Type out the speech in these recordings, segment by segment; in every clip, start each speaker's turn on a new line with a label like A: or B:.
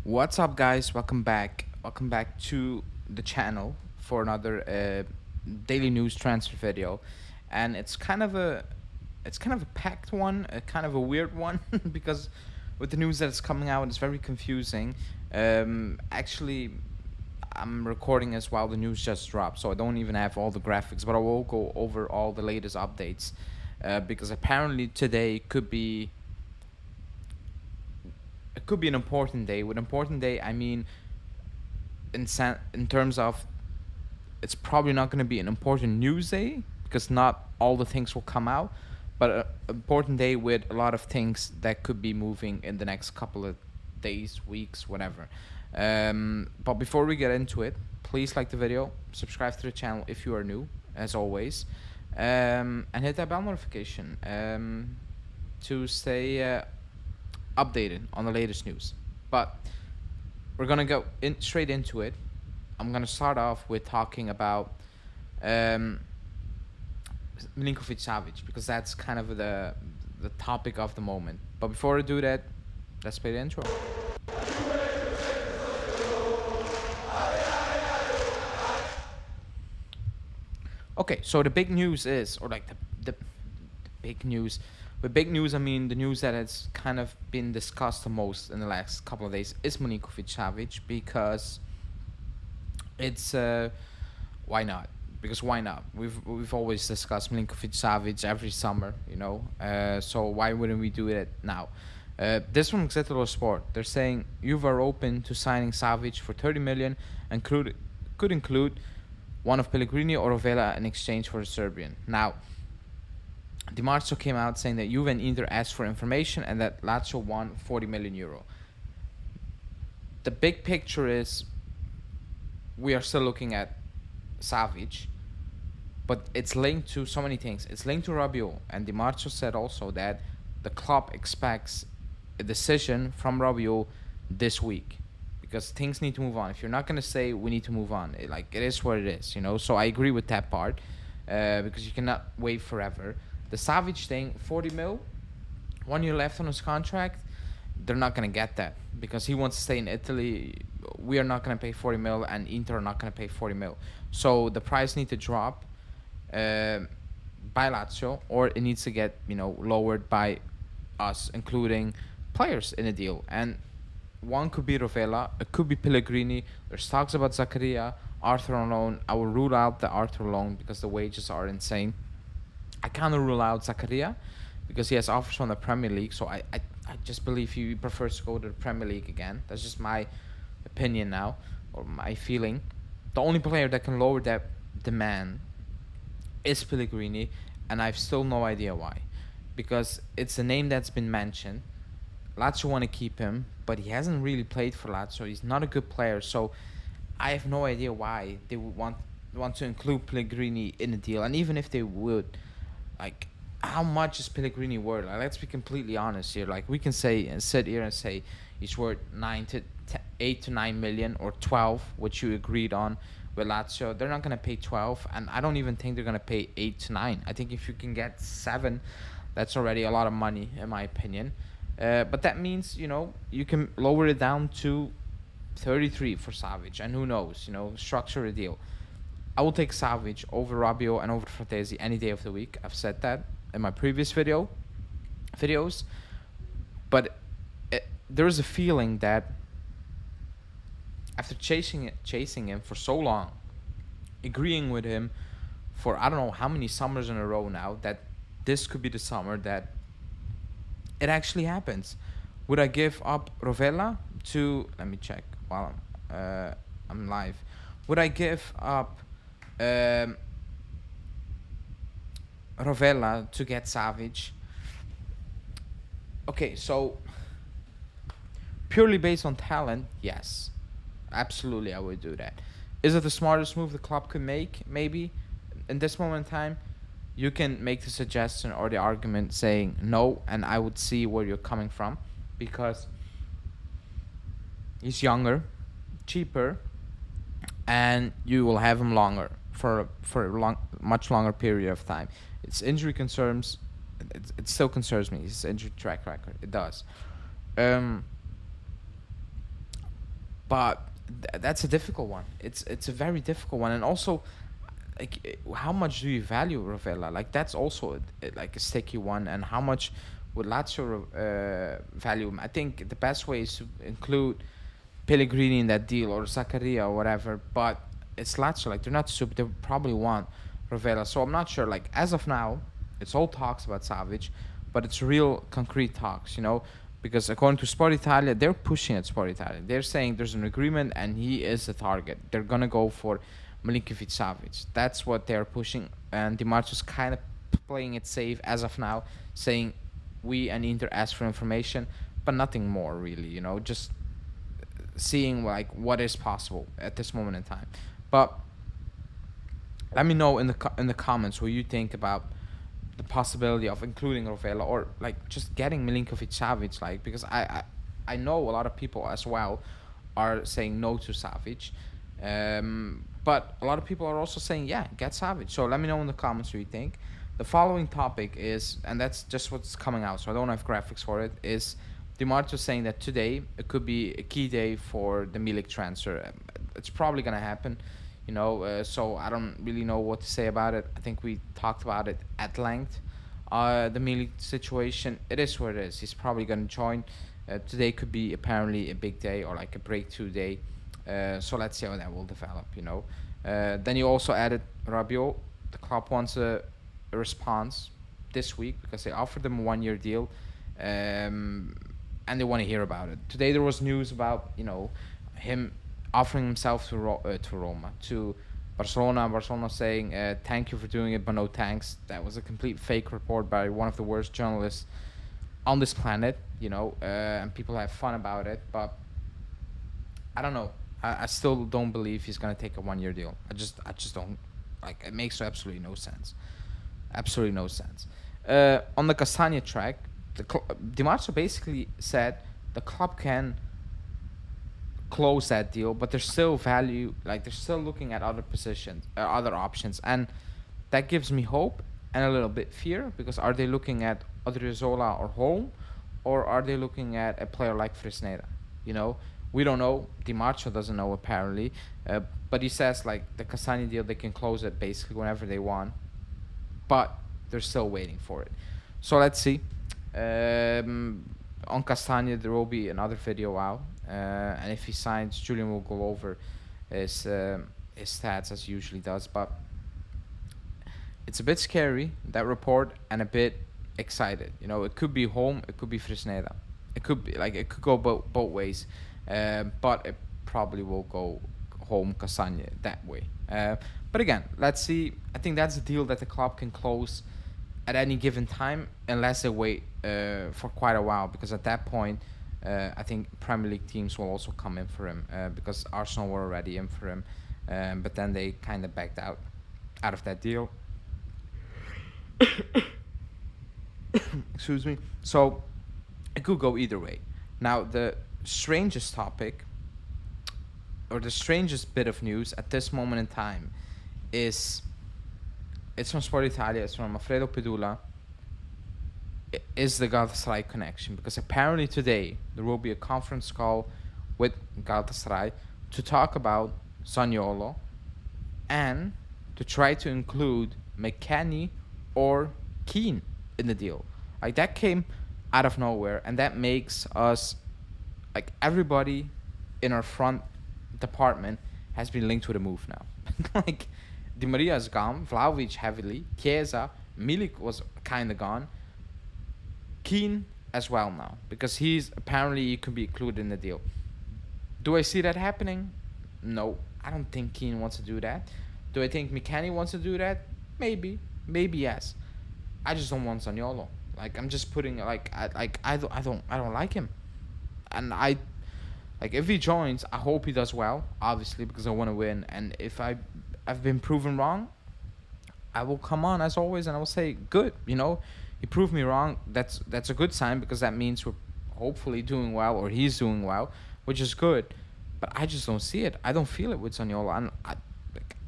A: What's up, guys? Welcome back. Welcome back to the channel for another daily news transfer video, and it's kind of a packed one, a kind of a weird one because with the news that's coming out, it's very confusing. Actually, I'm recording as well. The news just dropped, so I don't even have all the graphics, but I will go over all the latest updates because apparently today could be an important day. With important day, I mean in terms of it's probably not going to be an important news day because not all the things will come out, but an important day with a lot of things that could be moving in the next couple of days, weeks, whatever. But before we get into it, please like the video, subscribe to the channel if you are new, as always, and hit that bell notification to stay updated on the latest news. But we're gonna go straight into it. I'm gonna start off with talking about Milinkovic-Savic because that's kind of the topic of the moment. But before I do that, let's play the intro. Okay, so the big news is, or like the big news. With big news, I mean the news that has kind of been discussed the most in the last couple of days is Milinkovic-Savic because it's why not? Because why not? We've always discussed Milinkovic-Savic every summer, so why wouldn't we do it now? This from Xetro Sport. They're saying Juve are open to signing Savic for 30 million and could include one of Pellegrini or Rovella in exchange for a Serbian. Now, Di Marzio came out saying that Juve and Inter asked for information and that Lazio won 40 million euro. The big picture is we are still looking at Savic, but it's linked to so many things. It's linked to Rabiot, and Di Marzio said also that the club expects a decision from Rabiot this week because things need to move on. If you're not going to say we need to move on, it is what it is, So I agree with that part because you cannot wait forever. The Savic thing, 40 mil, 1 year left on his contract, they're not going to get that because he wants to stay in Italy. We are not going to pay 40 mil and Inter are not going to pay 40 mil. So the price needs to drop by Lazio, or it needs to get, lowered by us, including players in a deal. And one could be Rovella, it could be Pellegrini. There's talks about Zakaria, Arthur on loan. I will rule out the Arthur loan because the wages are insane. I kind of rule out Zakaria because he has offers from the Premier League. So I just believe he prefers to go to the Premier League again. That's just my opinion now, or my feeling. The only player that can lower that demand is Pellegrini, and I've still no idea why. Because it's a name that's been mentioned. Lazio want to keep him, but he hasn't really played for Lazio. He's not a good player, so I have no idea why they would want to include Pellegrini in the deal. And even if they would, how much is Pellegrini worth? Let's be completely honest here. We can sit here and say he's worth 8 to 9 million or 12, which you agreed on with Lazio. They're not gonna pay 12, and I don't even think they're gonna pay 8 to 9. I think if you can get 7, that's already a lot of money in my opinion. But that means you can lower it down to 33 for Savic, and who knows, structure a deal. I will take Savic over Rabiot and over Fratesi any day of the week. I've said that in my previous videos. But there is a feeling that after chasing him for so long, agreeing with him for I don't know how many summers in a row now, that this could be the summer that it actually happens. Would I give up Rovella to... Let me check while I'm live. Would I give up Rovella to get Savic? Okay, so purely based on talent, yes, absolutely I would do that. Is it the smartest move the club could make? Maybe. In this moment in time, you can make the suggestion or the argument saying no, and I would see where you're coming from, because he's younger, cheaper, and you will have him longer for a much longer period of time. It's injury concerns. It still concerns me. His injury track record. It does. but that's a difficult one. It's a very difficult one, and also like how much do you value Rovella? Like that's also like a sticky one, and how much would Lazio value him? I think the best way is to include Pellegrini in that deal or Zaccaria or whatever, but it's Lazio. Like they're not stupid. They probably want Rovella. So I'm not sure. Like as of now, it's all talks about Savic, but it's real concrete talks. Because according to Sport Italia, they're pushing at Sport Italia. They're saying there's an agreement and he is the target. They're gonna go for Milinkovic-Savic. That's what they're pushing, and Di Marzio's kind of playing it safe as of now, saying we and Inter asked for information, but nothing more really. Just seeing like what is possible at this moment in time. But let me know in the comments what you think about the possibility of including Rovella or like just getting Milinkovic-Savic, like because I know a lot of people as well are saying no to Savic, but a lot of people are also saying yeah, get Savic. So let me know in the comments what you think. The following topic is, and that's just what's coming out, so I don't have graphics for it, is Di Marzio saying that today it could be a key day for the Milik transfer. It's probably gonna happen, so I don't really know what to say about it. I think we talked about it at length. The Milik situation, it is what it is. He's probably gonna join. Today could be apparently a big day or like a breakthrough day. So let's see how that will develop. Then you also added Rabiot. The club wants a response this week because they offered them a 1-year deal. And they want to hear about it. Today there was news about him offering himself to Roma, to Barcelona. Barcelona saying thank you for doing it, but no thanks. That was a complete fake report by one of the worst journalists on this planet. And people have fun about it, but I don't know. I still don't believe he's gonna take a 1-year deal. I just don't like. It makes absolutely no sense. Absolutely no sense. On the Castagne track, Di Marzio basically said the club can close that deal, but there's still value. Like they're still looking at other positions, other options, and that gives me hope and a little bit fear because are they looking at Odriozola or Holm, or are they looking at a player like Fresneda? We don't know. Di Marzio doesn't know apparently, but he says like the Castagne deal they can close it basically whenever they want, but they're still waiting for it. So let's see. On Castagne there will be another video out, and if he signs, Julian will go over his stats as he usually does, but it's a bit scary, that report, and a bit excited. It could be Home, it could be Fresneda, it could go both ways, but it probably will go Home Castagne that way. But again, let's see. I think that's a deal that the club can close at any given time unless they wait for quite a while, because at that point I think Premier League teams will also come in for him, because Arsenal were already in for him, but then they kind of backed out of that deal. Excuse me. So it could go either way. Now the strangest topic, or the strangest bit of news at this moment in time, is it's from Sport Italia. It's from Alfredo Pedula. Is the Galatasaray connection, because apparently today there will be a conference call with Galatasaray to talk about Zaniolo and to try to include McKennie or Kean in the deal. Like that came out of nowhere, and that makes us, like, everybody in our front department has been linked with a move now. Like Di Maria is gone, Vlahovic heavily, Chiesa, Milik was kind of gone, Kean as well now, because he could be included in the deal. Do I see that happening? No, I don't think Kean wants to do that. Do I think McKennie wants to do that? Maybe yes. I just don't want Zaniolo. Like, I'm just putting I don't like him, and if he joins, I hope he does well, obviously, because I want to win. And if I've been proven wrong, I will come on as always and I will say good. He proved me wrong. That's a good sign, because that means we're hopefully doing well, or he's doing well, which is good. But I just don't see it. I don't feel it with Zaniolo, and I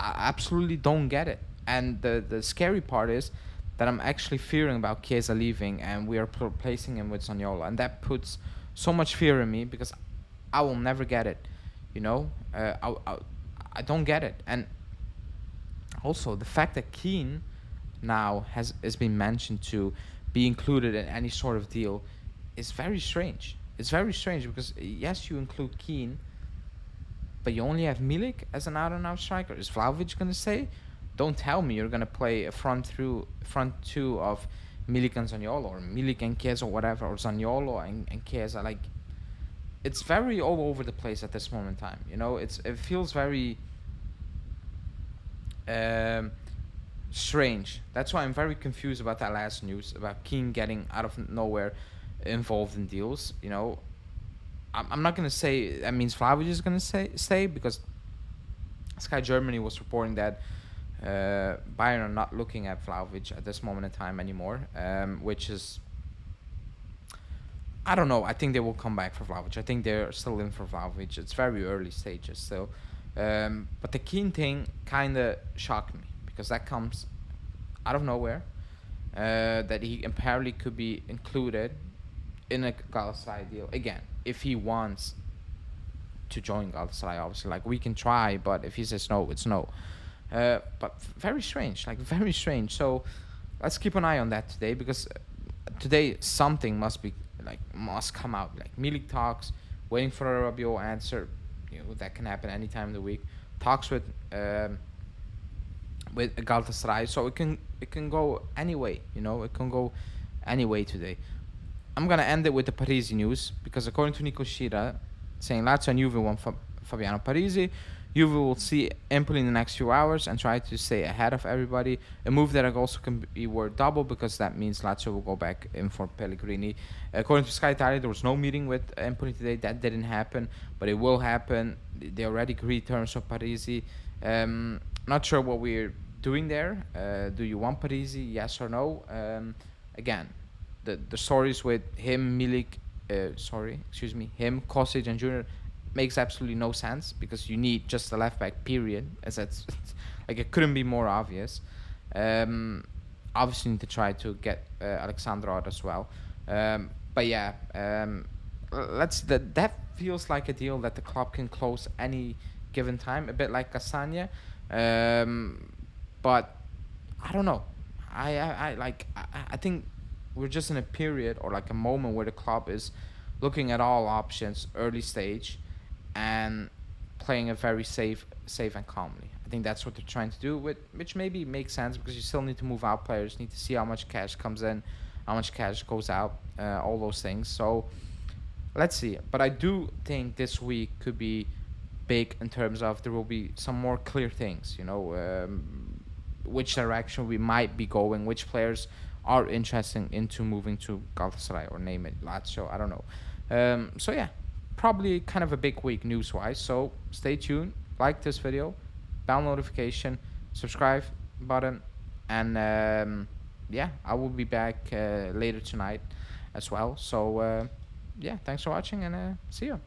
A: absolutely don't get it. And the scary part is that I'm actually fearing about Chiesa leaving, and we are replacing him with Zaniolo, and that puts so much fear in me, because I will never get it. You know, I don't get it. And also the fact that Kean now has been mentioned to be included in any sort of deal is very strange. It's very strange because yes, you include Kean, but you only have Milik as an out-and-out striker. Is Vlahovic gonna say? Don't tell me you're gonna play a front two of Milik and Zaniolo, or Milik and Chiesa, or whatever, or Zaniolo and Chiesa. Like, it's very all over the place at this moment in time. You know, it feels very um, strange. That's why I'm very confused about that last news about Keane getting out of nowhere involved in deals. You know, I'm not gonna say that means Vlahovic is gonna stay, because Sky Germany was reporting that Bayern are not looking at Vlahovic at this moment in time anymore, which is, I don't know. I think they will come back for Vlahovic. I think they're still in for Vlahovic. It's very early stages still. But the Keane thing kind of shocked me because that comes out of nowhere. That he apparently could be included in a Galatasaray deal. Again, if he wants to join Galatasaray, obviously. Like, we can try, but if he says no, it's no. But very strange. Like, very strange. So let's keep an eye on that today, because today something must come out. Like, Milik talks, waiting for a Rabiot answer. You know, that can happen any time of the week. Talks with Galatasaray, so it can go any way. You know, it can go any way today. I'm gonna end it with the Parisi news, because according to Nico Shira, saying Lazio and Juve want Fabiano Parisi. Juve will see Empoli in the next few hours and try to stay ahead of everybody. A move that also can be worth double, because that means Lazio will go back in for Pellegrini. According to Sky Italia, there was no meeting with Empoli today. That didn't happen, but it will happen. They already agreed terms of Parisi. Not sure what we're doing there. Do you want Parisi? Yes or no? Again, the stories with him, Milik, him, Kostic, and Junior makes absolutely no sense, because you need just a left back, period. As that's like, it couldn't be more obvious. Obviously, need to try to get Alexandro out as well. But yeah, that feels like a deal that the club can close any given time, a bit like Castagne. But I don't know. I think we're just in a period, or like a moment, where the club is looking at all options early stage and playing it very safe and calmly. I think that's what they're trying to do, which maybe makes sense, because you still need to move out players, need to see how much cash comes in, how much cash goes out, all those things. So let's see. But I do think this week could be big in terms of there will be some more clear things, you know, which direction we might be going, which players are interesting into moving to Galatasaray, or name it, Lazio, I don't know. So yeah, probably kind of a big week news-wise. So stay tuned, like this video, bell notification, subscribe button, and yeah, I will be back later tonight as well. So yeah, thanks for watching, and see you.